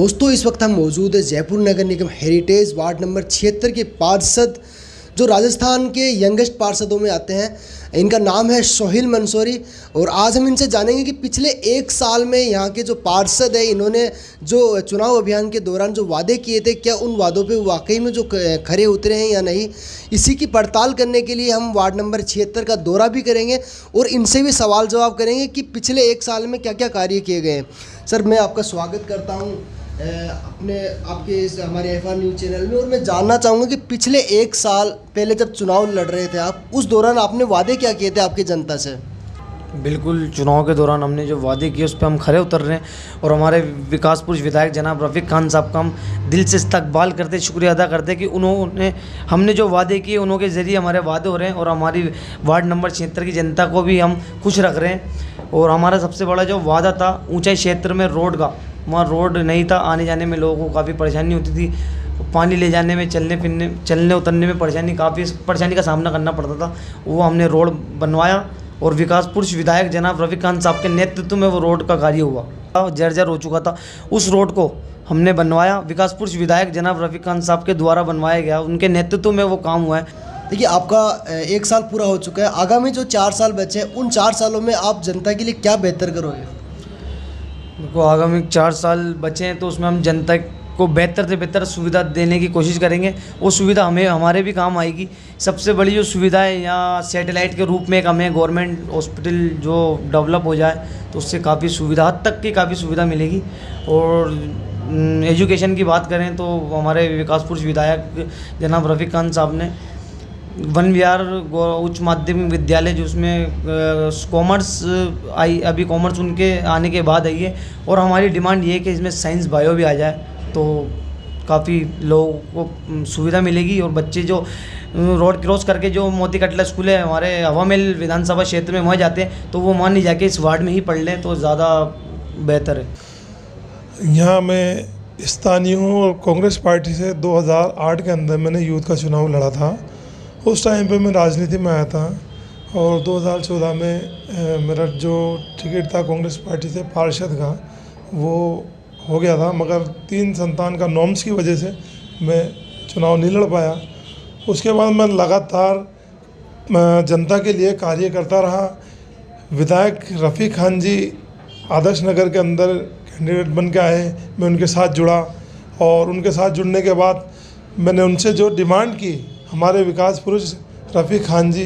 दोस्तों इस वक्त हम मौजूद है जयपुर नगर निगम हेरिटेज वार्ड नंबर 76 के पार्षद जो राजस्थान के यंगेस्ट पार्षदों में आते हैं। इनका नाम है सोहेल मंसूरी और आज हम इनसे जानेंगे कि पिछले एक साल में यहाँ के जो पार्षद है इन्होंने जो चुनाव अभियान के दौरान जो वादे किए थे क्या उन वादों पे वाकई में जो खरे उतरे हैं या नहीं। इसी की पड़ताल करने के लिए हम वार्ड नंबर 76 का दौरा भी करेंगे और इनसे भी सवाल जवाब करेंगे कि पिछले एक साल में क्या क्या कार्य किए गए हैं। सर मैं आपका स्वागत करता हूँ आपके इस हमारे FR न्यूज़ चैनल में और मैं जानना चाहूँगा कि पिछले एक साल पहले जब चुनाव लड़ रहे थे आप, उस दौरान आपने वादे क्या किए थे आपकी जनता से? बिल्कुल, चुनाव के दौरान हमने जो वादे किए उस पर हम खरे उतर रहे हैं और हमारे विकास पुरुष विधायक जनाब रफ़ीक खान साहब का हम दिल से इस्तकबाल करते, शुक्रिया अदा करते कि उन्होंने हमने जो वादे किए उनके ज़रिए हमारे वादे हो रहे हैं और हमारी वार्ड नंबर 76 की जनता को भी हम खुश रख रहे हैं। और हमारा सबसे बड़ा जो वादा था ऊंचाई क्षेत्र में रोड का, वहाँ रोड नहीं था, आने जाने में लोगों को काफ़ी परेशानी होती थी, पानी ले जाने में, चलने उतरने में काफ़ी परेशानी का सामना करना पड़ता था। वो हमने रोड बनवाया और विकास पुरुष विधायक जनाब रफ़ीक खान साहब के नेतृत्व में वो रोड का कार्य हुआ। जर्जर हो चुका था, उस रोड को हमने बनवाया। विकास पुरुष विधायक जनाब रफ़ीक खान साहब के द्वारा बनवाया गया, उनके नेतृत्व में वो काम हुआ है। देखिए आपका एक साल पूरा हो चुका है, आगामी जो 4 साल बचे हैं उन 4 सालों में आप जनता के लिए क्या बेहतर करोगे? देखो, आगामी 4 साल बचे हैं तो उसमें हम जनता को बेहतर से बेहतर सुविधा देने की कोशिश करेंगे। वो सुविधा हमारे भी काम आएगी। सबसे बड़ी जो सुविधा है यहाँ सैटेलाइट के रूप में एक हमें गवर्नमेंट हॉस्पिटल जो डेवलप हो जाए तो उससे काफ़ी सुविधा, हद तक की काफ़ी सुविधा मिलेगी। और एजुकेशन की बात करें तो हमारे विकास पुरुष विधायक जनाब रफ़ीक खान साहब ने वन विहार उच्च माध्यमिक विद्यालय जो उसमें कॉमर्स आई, अभी कॉमर्स उनके आने के बाद आई है और हमारी डिमांड ये है कि इसमें साइंस बायो भी आ जाए तो काफ़ी लोगों को सुविधा मिलेगी। और बच्चे जो रोड क्रॉस करके जो मोती कटला स्कूल है हमारे हवामेल विधानसभा क्षेत्र में वहाँ जाते हैं तो वो वहाँ नहीं जाके इस वार्ड में ही पढ़ लें तो ज़्यादा बेहतर है। यहाँ मैं स्थानीय हूँ और कांग्रेस पार्टी से 2008 के अंदर मैंने यूथ का चुनाव लड़ा था। उस टाइम पे मैं राजनीति में आया था और 2014 में मेरा जो टिकट था कांग्रेस पार्टी से पार्षद का वो हो गया था, मगर 3 संतान का नॉर्म्स की वजह से मैं चुनाव नहीं लड़ पाया। उसके बाद मैं लगातार जनता के लिए कार्य करता रहा। विधायक रफ़ीक खान जी आदर्श नगर के अंदर कैंडिडेट बन के आए, मैं उनके साथ जुड़ा और उनके साथ जुड़ने के बाद मैंने उनसे जो डिमांड की, हमारे विकास पुरुष रफ़ीक खान जी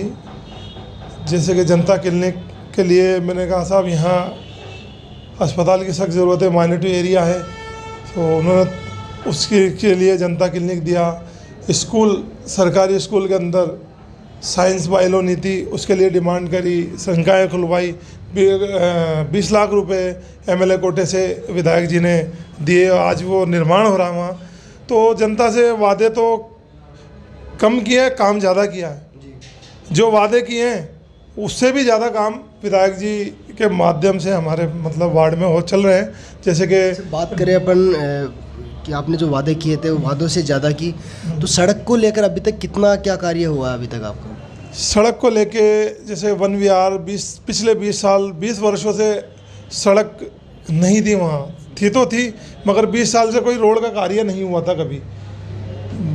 जैसे कि जनता क्लिनिक के लिए मैंने कहा साहब यहाँ अस्पताल की सख्त ज़रूरत है, माइनॉरिटी एरिया है, तो उन्होंने उसके के लिए जनता क्लिनिक दिया। स्कूल, सरकारी स्कूल के अंदर साइंस बायो नीति उसके लिए डिमांड करी, संकाय खुलवाई। 20 लाख रुपए MLA कोटे से विधायक जी ने दिए, आज वो निर्माण हो रहा है वहाँ। तो जनता से वादे तो कम किए, काम ज़्यादा किया है। जो वादे किए हैं उससे भी ज़्यादा काम विधायक जी के माध्यम से हमारे वार्ड में चल रहे हैं। जैसे कि बात करें अपन कि आपने जो वादे किए थे वो वादों से ज़्यादा की, तो सड़क को लेकर अभी तक कितना क्या कार्य हुआ है अभी तक आपका? सड़क को लेके जैसे वन विहार पिछले 20 वर्षों से सड़क नहीं थी, वहाँ थी तो थी मगर 20 साल से कोई रोड का कार्य नहीं हुआ था कभी।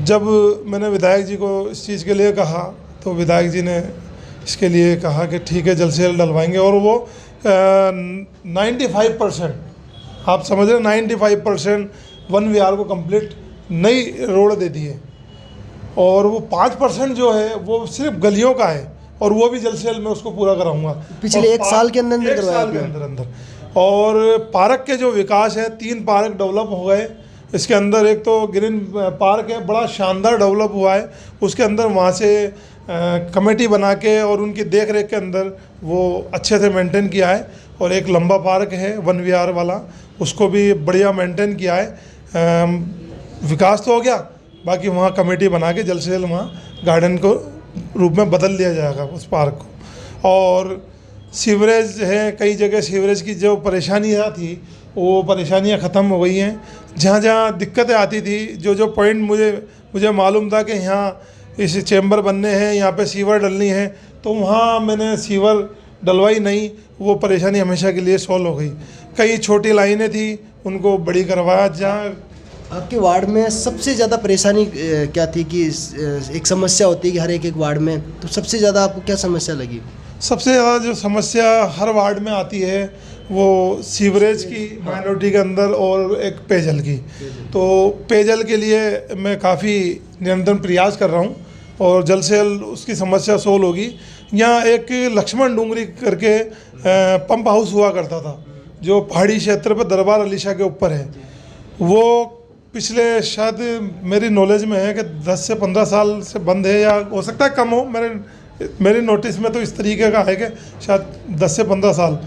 जब मैंने विधायक जी को इस चीज़ के लिए कहा तो विधायक जी ने इसके लिए कहा कि ठीक है जल्द से जल्द डलवाएंगे और वो 95%, आप समझ रहे 95% वन विहार को कंप्लीट नई रोड दे दी है और वो 5% जो है वो सिर्फ गलियों का है और वो भी जल्द से जल्द मैं उसको पूरा कराऊंगा पिछले एक साल के अंदर अंदर। और पार्क के जो विकास है, 3 पार्क डेवलप हो गए। इसके अंदर एक तो ग्रीन पार्क है, बड़ा शानदार डेवलप हुआ है। उसके अंदर वहाँ से कमेटी बना के और उनकी देख रेख के अंदर वो अच्छे से मेंटेन किया है। और एक लंबा पार्क है वन विहार वाला, उसको भी बढ़िया मेंटेन किया है। विकास तो हो गया, बाकी वहाँ कमेटी बना के जल्द से जल्द वहाँ गार्डन को रूप में बदल दिया जाएगा उस पार्क को। और सीवरेज है, कई जगह सीवरेज की जो परेशानियाँ थी वो परेशानियाँ ख़त्म हो गई हैं। जहाँ जहाँ दिक्कतें आती थी, जो पॉइंट मुझे मालूम था कि यहाँ इस चैम्बर बनने हैं, यहाँ पे सीवर डलनी है, तो वहाँ मैंने सीवर डलवाई नहीं, वो परेशानी हमेशा के लिए सॉल्व हो गई। कई छोटी लाइनें थी उनको बड़ी करवाया। जहाँ आपके वार्ड में सबसे ज़्यादा परेशानी क्या थी कि एक समस्या होती है कि हर एक वार्ड में, तो सबसे ज़्यादा आपको क्या समस्या लगी? सबसे ज़्यादा जो समस्या हर वार्ड में आती है वो सीवरेज की माइनॉरिटी के अंदर और एक पेयजल की। तो पेयजल के लिए मैं काफ़ी निरंतर प्रयास कर रहा हूँ और जल्द से जल्द उसकी समस्या सोल्व होगी। यहाँ एक लक्ष्मण डूंगरी करके पंप हाउस हुआ करता था जो पहाड़ी क्षेत्र पर दरबार अली शाह के ऊपर है। वो पिछले शायद मेरी नॉलेज में है कि 10 से 15 साल से बंद है, या हो सकता है कम हो, मेरी नोटिस में तो इस तरीके का है कि शायद 10 से 15 साल।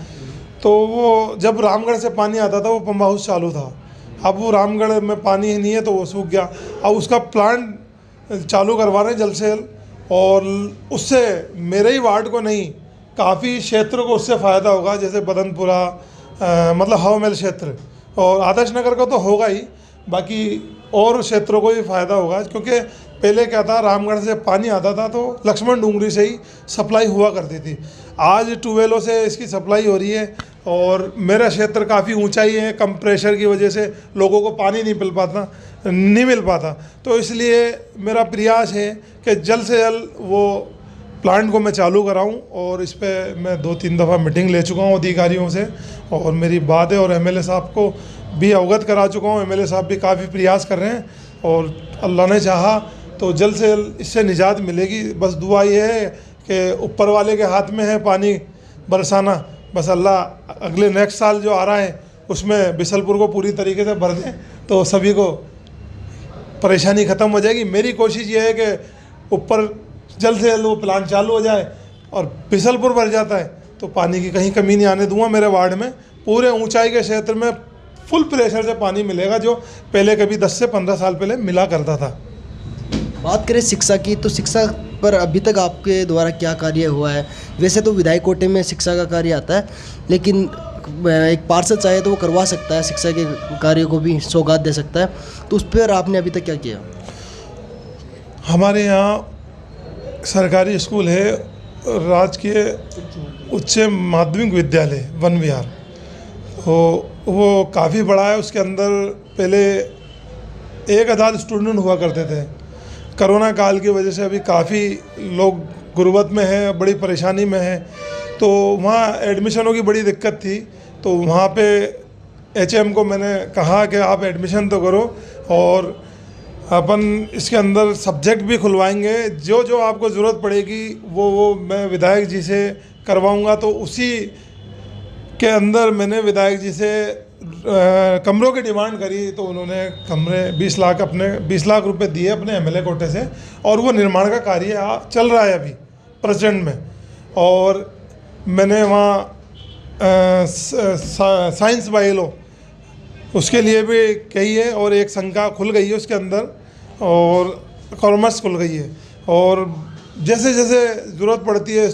तो वो जब रामगढ़ से पानी आता था वो पंप हाउस चालू था। अब वो रामगढ़ में पानी ही नहीं है तो वो सूख गया। अब उसका प्लांट चालू करवा रहे हैं जल्द से जल्द, और उससे मेरे ही वार्ड को नहीं काफ़ी क्षेत्रों को उससे फ़ायदा होगा, जैसे बदनपुरा मतलब हवामहल क्षेत्र और आदर्श नगर का तो होगा ही, बाकी और क्षेत्रों को भी फ़ायदा होगा। क्योंकि पहले क्या था, रामगढ़ से पानी आता था तो लक्ष्मण डूंगरी से ही सप्लाई हुआ करती थी। आज ट्यूबवेलों से इसकी सप्लाई हो रही है और मेरा क्षेत्र काफ़ी ऊंचाई है, कम प्रेशर की वजह से लोगों को पानी नहीं मिल पाता। तो इसलिए मेरा प्रयास है कि जल्द से जल्द वो प्लांट को मैं चालू कराऊं, और इस पर मैं 2-3 दफ़ा मीटिंग ले चुका हूं अधिकारियों से और मेरी बात है, और एमएलए साहब को भी अवगत करा चुका हूं। एमएलए साहब भी काफ़ी प्रयास कर रहे हैं और अल्लाह ने चाहा तो जल्द से जल्द इससे निजात मिलेगी। बस दुआ ये है कि ऊपर वाले के हाथ में है पानी बरसाना, बस अल्लाह अगले नेक्स्ट साल जो आ रहा है उसमें बिसलपुर को पूरी तरीके से भर दें तो सभी को परेशानी ख़त्म हो जाएगी। मेरी कोशिश ये है कि ऊपर जल्द से जल्द वो प्लांट चालू हो जाए और बिसलपुर भर जाता है तो पानी की कहीं कमी नहीं आने दूंगा। मेरे वार्ड में पूरे ऊंचाई के क्षेत्र में फुल प्रेशर से पानी मिलेगा, जो पहले कभी 10 से 15 साल पहले मिला करता था। बात करें शिक्षा की, तो शिक्षा पर अभी तक आपके द्वारा क्या कार्य हुआ है? वैसे तो विधायक कोटे में शिक्षा का कार्य आता है, लेकिन एक पार्षद चाहे तो वो करवा सकता है, शिक्षा के कार्य को भी सौगात दे सकता है, तो उस पर आपने अभी तक क्या किया? हमारे यहाँ सरकारी स्कूल है, राजकीय उच्च माध्यमिक विद्यालय वन विहार, तो वो काफ़ी बड़ा है। उसके अंदर पहले 1000 स्टूडेंट हुआ करते थे। कोरोना काल की वजह से अभी काफ़ी लोग गुर्बत में हैं, बड़ी परेशानी में हैं, तो वहाँ एडमिशनों की बड़ी दिक्कत थी। तो वहाँ पे एचएम को मैंने कहा कि आप एडमिशन तो करो और अपन इसके अंदर सब्जेक्ट भी खुलवाएंगे, जो जो आपको ज़रूरत पड़ेगी वो मैं विधायक जी से करवाऊंगा। तो उसी के अंदर मैंने विधायक जी से कमरों की डिमांड करी, तो उन्होंने कमरे 20 लाख रुपए दिए अपने एमएलए कोटे से, और वो निर्माण का कार्य चल रहा है अभी प्रेजेंट में। और मैंने वहाँ साइंस बायो उसके लिए भी कही है, और एक संख्या खुल गई है उसके अंदर, और कॉमर्स खुल गई है। और जैसे जैसे ज़रूरत पड़ती है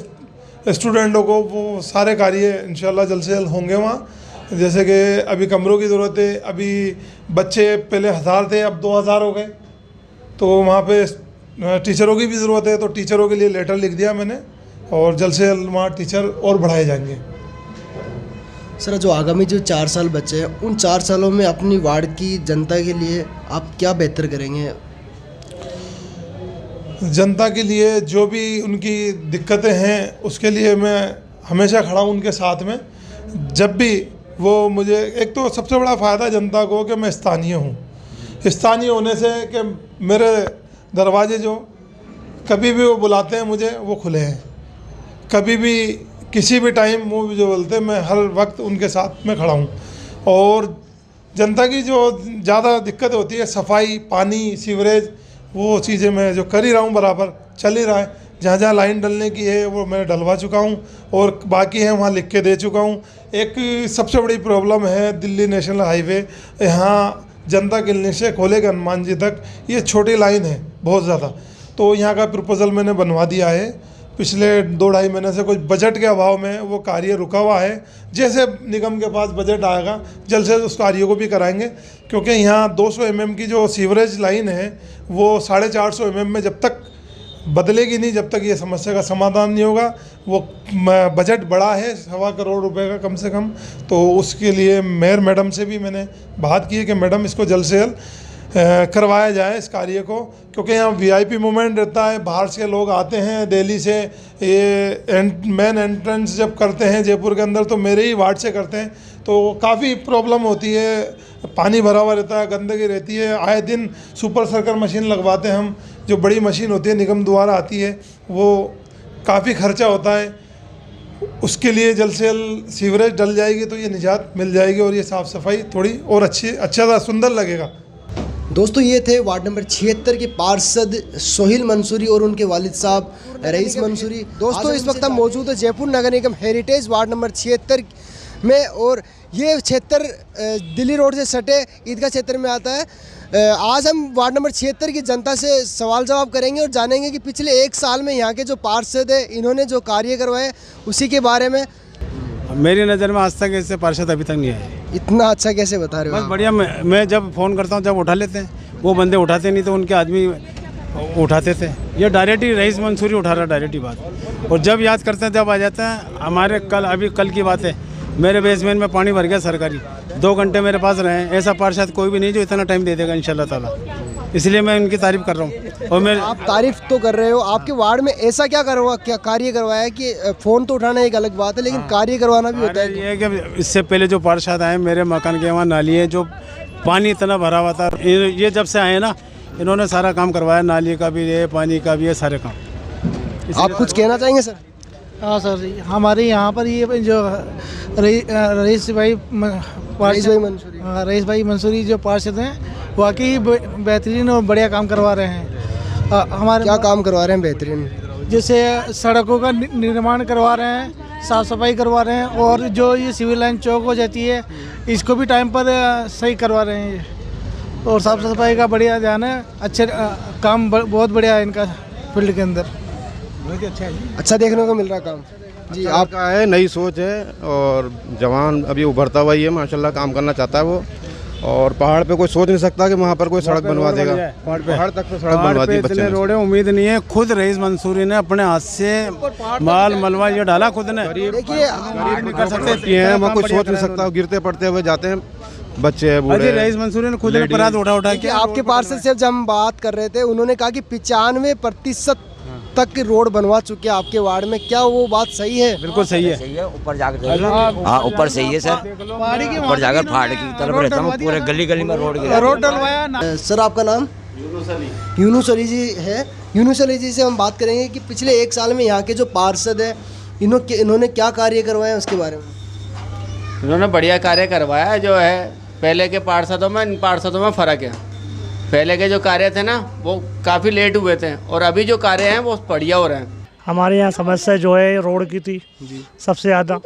स्टूडेंटों को वो सारे कार्य इंशाल्लाह जल्द से जल्द होंगे वहाँ। जैसे कि अभी कमरों की ज़रूरत है, अभी बच्चे पहले 1000 थे अब 2000 हो गए, तो वहाँ पे टीचरों की भी ज़रूरत है, तो टीचरों के लिए लेटर लिख दिया मैंने, और जल्द से जल्द वहाँ टीचर और बढ़ाए जाएंगे। सर, जो आगामी जो 4 साल बचे हैं, उन 4 सालों में अपनी वार्ड की जनता के लिए आप क्या बेहतर करेंगे? जनता के लिए जो भी उनकी दिक्कतें हैं उसके लिए मैं हमेशा खड़ा हूँ उनके साथ में। जब भी वो मुझे, एक तो सबसे बड़ा फ़ायदा जनता को कि मैं स्थानीय हूँ, स्थानीय होने से कि मेरे दरवाजे जो कभी भी वो बुलाते हैं मुझे वो खुले हैं, कभी भी किसी भी टाइम वो जो बोलते हैं मैं हर वक्त उनके साथ में खड़ा हूँ। और जनता की जो ज़्यादा दिक्कत होती है सफाई, पानी, सीवरेज, वो चीज़ें मैं जो कर ही रहा हूँ, बराबर चल ही रहा है। जहाँ जहाँ लाइन डलने की है वो मैं डलवा चुका हूँ, और बाकी है वहाँ लिख के दे चुका हूँ। एक सबसे बड़ी प्रॉब्लम है दिल्ली नेशनल हाईवे, यहाँ जनता क्लिनिक से खोले के हनुमान जी तक ये छोटी लाइन है बहुत ज़्यादा, तो यहाँ का प्रपोजल मैंने बनवा दिया है। पिछले 2-2.5 महीने से कुछ बजट के अभाव में वो कार्य रुका हुआ है। जैसे निगम के पास बजट आएगा जल्द से उस कार्य को भी कराएंगे, क्योंकि यहाँ 200 mm की जो सीवरेज लाइन है वो 450 mm में जब तक बदलेगी नहीं जब तक ये समस्या का समाधान नहीं होगा। वो बजट बड़ा है, 1.25 करोड़ रुपए का कम से कम, तो उसके लिए मेयर मैडम से भी मैंने बात की है कि मैडम इसको जल्द से जल्द करवाया जाए इस कार्य को, क्योंकि यहाँ वीआईपी मूवमेंट रहता है, बाहर से लोग आते हैं दिल्ली से। ये मेन एंट्रेंस जब करते हैं जयपुर के अंदर तो मेरे ही वार्ड से करते हैं, तो काफ़ी प्रॉब्लम होती है, पानी भरा हुआ रहता है, गंदगी रहती है। आए दिन सुपर सर्कल मशीन लगवाते हैं हम, जो बड़ी मशीन होती है निगम द्वारा आती है, वो काफ़ी खर्चा होता है। उसके लिए जल्द से जल्द सीवरेज डल जाएगी तो ये निजात मिल जाएगी और ये साफ़ सफाई थोड़ी और अच्छा सुंदर लगेगा। दोस्तों ये थे वार्ड नंबर 76 के पार्षद सोहिल मंसूरी और उनके वालिद साहब रईस मंसूरी। दोस्तों इस वक्त हम मौजूद है जयपुर नगर निगम हेरिटेज वार्ड नंबर 76 में, और ये क्षेत्र दिल्ली रोड से सटे ईदगाह क्षेत्र में आता है। आज हम वार्ड नंबर 76 की जनता से सवाल जवाब करेंगे और जानेंगे कि पिछले 1 साल में यहाँ के जो पार्षद है इन्होंने जो कार्य करवाए उसी के बारे में। मेरी नज़र में आज तक ऐसे पार्षद अभी तक नहीं आए। इतना अच्छा कैसे बता रहे हो? बस बढ़िया। मैं जब फ़ोन करता हूँ जब उठा लेते हैं, वो बंदे उठाते नहीं तो उनके आदमी उठाते थे। ये डायरेक्ट ही रईस मंसूरी उठा रहा, डायरेक्ट ही बात। और जब याद करते हैं जब आ जाते हैं। हमारे कल की बात है, मेरे बेसमेंट में पानी भर गया सरकारी, 2 घंटे मेरे पास रहे। ऐसा पार्षद कोई भी नहीं जो इतना टाइम दे देगा इंशाल्लाह ताला, इसलिए मैं उनकी तारीफ़ कर रहा हूँ। और मैं आप तारीफ तो कर रहे हो, आपके वार्ड में ऐसा क्या कार्य करवाया है कि फ़ोन तो उठाना एक अलग बात है लेकिन कार्य करवाना भी होता है? ये है कि इससे पहले जो पार्षद आए, मेरे मकान के वहाँ नाली है, जो पानी इतना भरा हुआ था, ये जब से आए ना इन्होंने सारा काम करवाया, नाली का भी है, पानी का भी है, सारे काम। आप कुछ कहना चाहेंगे सर? हाँ सर जी, हमारे यहाँ पर ये जो रईस भाई मंसूरी जो पार्षद हैं वाकई बेहतरीन और बढ़िया काम करवा रहे हैं। हमारे क्या काम करवा रहे हैं बेहतरीन? जैसे सड़कों का निर्माण करवा रहे हैं, साफ़ सफाई करवा रहे हैं, और जो ये सिविल लाइन चौक हो जाती है इसको भी टाइम पर सही करवा रहे हैं ये। और साफ़ सफाई का बढ़िया ध्यान है, अच्छे काम बहुत बढ़िया है इनका फील्ड के अंदर, बहुत ही अच्छा है। अच्छा देखने को मिल रहा काम जी। आपका है, नई सोच है और जवान अभी उभरता हुआ ही है, माशाल्लाह काम करना चाहता है वो। और पहाड़ पे कोई सोच नहीं सकता कि वहाँ पर कोई सड़क बनवा देगा। पहाड़ तक पे सड़क बनवा दी बच्चे ने। रोड है, उम्मीद नहीं है। खुद रईस मंसूरी ने अपने हाथ से माल मलबा ये डाला खुद ने। देखिए कर सकते हैं, वहाँ कोई सोच नहीं सकता, गिरते पड़ते हुए जाते हैं बच्चे हैं, बूढ़े। रईस मंसूरी ने खुद ने परात उठा कि आपके पार्षद से जब हम बात कर रहे थे उन्होंने कहा कि 95% तक रोड बनवा चुके हैं आपके वार्ड में, क्या वो बात सही है? बिल्कुल सही है। सही है, ऊपर जाकर हाँ ऊपर सही है सर, ऊपर जाकर पहाड़ की तरफ रहता हूँ, पूरे गली गली में रोड डलवाया। सर आपका नाम? यूनुस अली जी है। यूनुस अली जी से हम बात करेंगे कि पिछले 1 साल में यहाँ के जो पार्षद है इन्होंने क्या कार्य करवाए उसके बारे में। इन्होंने बढ़िया कार्य करवाया। जो है पहले के पार्षदों में इन पार्षदों में फ़र्क है। पहले के जो कार्य थे ना वो काफ़ी लेट हुए थे और अभी जो कार्य हैं वो बढ़िया हो रहे हैं। हमारे यहाँ समस्या जो है रोड की थी सबसे ज़्यादा।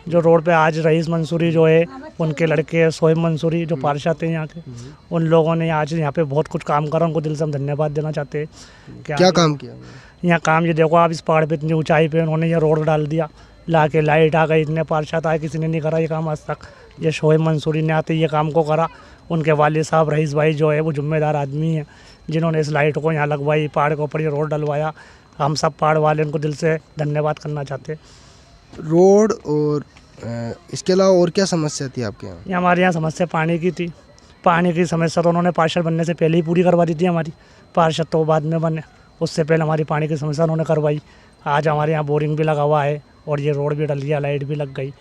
जो रोड पे आज रईस मंसूरी जो है उनके लड़के सोहिल मंसूरी जो पार्षद हैं यहाँ के, उन लोगों ने आज यहाँ पे बहुत कुछ काम करा, उनको दिल से हम धन्यवाद देना चाहते हैं। क्या काम किया यहाँ? काम ये देखो आप, इस पहाड़ पे इतनी ऊंचाई पे उन्होंने ये रोड डाल दिया, ला के लाइट आ गई। इतने पार्षद आए, किसी ने नहीं करा ये काम आज तक। ये सोहिल मंसूरी ने आते ये काम को करा। उनके वालिद साहब रईस भाई जो है वो जिम्मेदार आदमी हैं जिन्होंने इस लाइट को यहाँ लगवाई, पहाड़ के ऊपर ये रोड डलवाया। हम सब पहाड़ वाले उनको दिल से धन्यवाद करना चाहते हैं। रोड और इसके अलावा और क्या समस्या थी आपके यहाँ? ये हमारे यहाँ समस्या पानी की थी। पानी की समस्या तो उन्होंने पार्षद बनने से पहले ही पूरी करवा दी थी हमारी। पार्षद तो बाद में बने, उससे पहले हमारी पानी की समस्या उन्होंने करवाई। आज हमारे यहाँ बोरिंग भी लगा हुआ है और ये रोड भी डल गया, लाइट भी लग गई।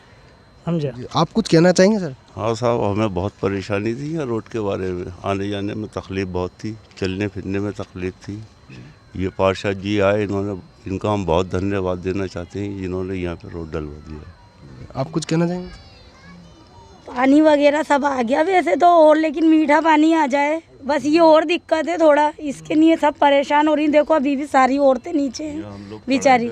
समझे? आप कुछ कहना चाहेंगे सर? हाँ साहब, हमें बहुत परेशानी थी यहाँ रोड के बारे में। आने जाने में तकलीफ़ बहुत थी, चलने फिरने में तकलीफ़ थी। ये पार्षद जी आए, इनका हम बहुत धन्यवाद देना चाहते हैं जिन्होंने यहाँ पे रोड डलवा दिया। आप कुछ कहना चाहेंगे? पानी वगैरह सब आ गया वैसे तो, और लेकिन मीठा पानी आ जाए बस ये और दिक्कत है थोड़ा, इसके लिए सब परेशान हो रही। देखो अभी भी सारी औरतें नीचे हैं बेचारी।